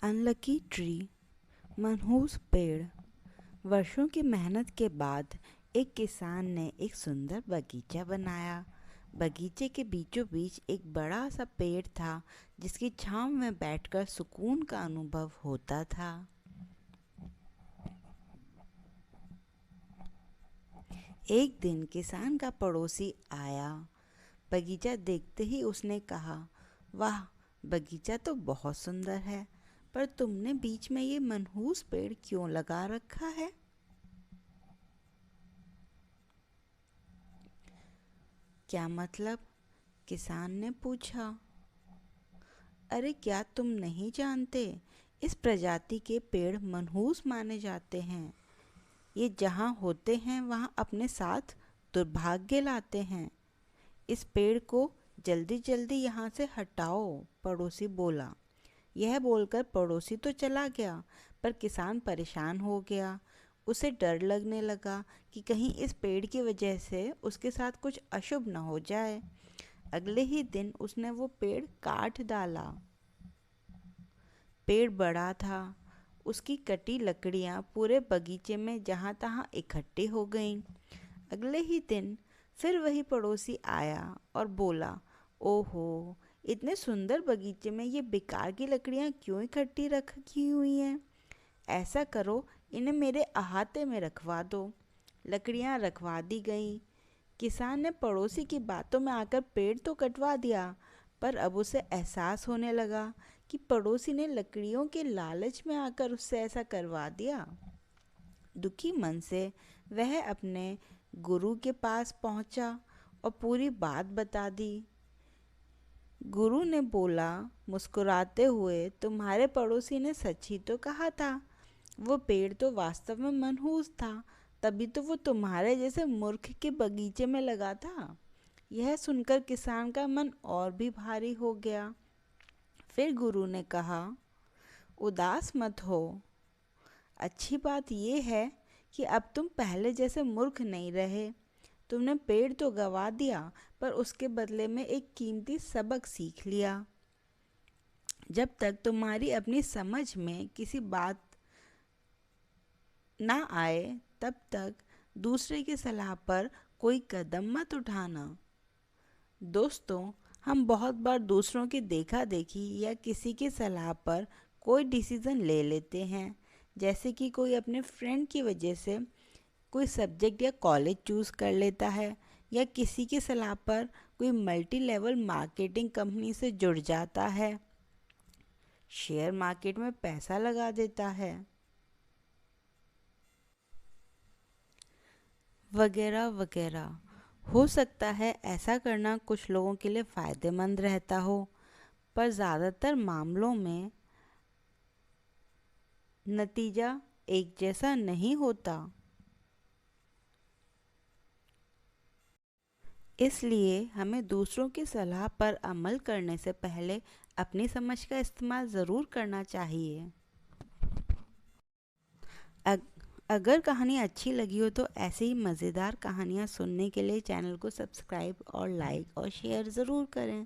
Unlucky tree, मनहूस पेड़। वर्षों की मेहनत के बाद एक किसान ने एक सुंदर बगीचा बनाया। बगीचे के बीचों बीच एक बड़ा सा पेड़ था जिसकी छांव में बैठकर सुकून का अनुभव होता था। एक दिन किसान का पड़ोसी आया। बगीचा देखते ही उसने कहा, वाह, बगीचा तो बहुत सुंदर है, पर तुमने बीच में ये मनहूस पेड़ क्यों लगा रखा है? क्या मतलब? किसान ने पूछा। अरे क्या तुम नहीं जानते? इस प्रजाति के पेड़ मनहूस माने जाते हैं। ये जहाँ होते हैं वहाँ अपने साथ दुर्भाग्य लाते हैं। इस पेड़ को जल्दी जल्दी यहाँ से हटाओ, पड़ोसी बोला। यह बोलकर पड़ोसी तो चला गया, पर किसान परेशान हो गया। उसे डर लगने लगा कि कहीं इस पेड़ की वजह से उसके साथ कुछ अशुभ न हो जाए। अगले ही दिन उसने वो पेड़ काट डाला। पेड़ बड़ा था। उसकी कटी लकड़ियाँ पूरे बगीचे में जहाँ तहाँ इकट्ठी हो गईं। अगले ही दिन फिर वही पड़ोसी आया और बोला, ओहो, इतने सुंदर बगीचे में ये बेकार की लकड़ियाँ क्यों इकट्ठी रखी हुई हैं? ऐसा करो, इन्हें मेरे अहाते में रखवा दो। लकड़ियाँ रखवा दी गईं। किसान ने पड़ोसी की बातों में आकर पेड़ तो कटवा दिया, पर अब उसे एहसास होने लगा कि पड़ोसी ने लकड़ियों के लालच में आकर उससे ऐसा करवा दिया। दुखी मन से वह अपने गुरु के पास पहुंचा और पूरी बात बता दी। गुरु ने बोला मुस्कुराते हुए, तुम्हारे पड़ोसी ने सच ही तो कहा था। वो पेड़ तो वास्तव में मनहूस था, तभी तो वो तुम्हारे जैसे मूर्ख के बगीचे में लगा था। यह सुनकर किसान का मन और भी भारी हो गया। फिर गुरु ने कहा, उदास मत हो। अच्छी बात यह है कि अब तुम पहले जैसे मूर्ख नहीं रहे। तुमने पेड़ तो गंवा दिया, पर उसके बदले में एक कीमती सबक सीख लिया। जब तक तुम्हारी अपनी समझ में किसी बात ना आए, तब तक दूसरे की सलाह पर कोई कदम मत उठाना। दोस्तों, हम बहुत बार दूसरों की देखा देखी या किसी की सलाह पर कोई डिसीज़न ले लेते हैं, जैसे कि कोई अपने फ्रेंड की वजह से कोई सब्जेक्ट या कॉलेज चूज़ कर लेता है, या किसी की सलाह पर कोई मल्टी लेवल मार्केटिंग कंपनी से जुड़ जाता है, शेयर मार्केट में पैसा लगा देता है, वगैरह वगैरह। हो सकता है ऐसा करना कुछ लोगों के लिए फ़ायदेमंद रहता हो, पर ज़्यादातर मामलों में नतीजा एक जैसा नहीं होता। इसलिए हमें दूसरों की सलाह पर अमल करने से पहले अपनी समझ का इस्तेमाल ज़रूर करना चाहिए। अग, अगर कहानी अच्छी लगी हो तो ऐसे ही मज़ेदार कहानियाँ सुनने के लिए चैनल को सब्सक्राइब और लाइक और शेयर ज़रूर करें।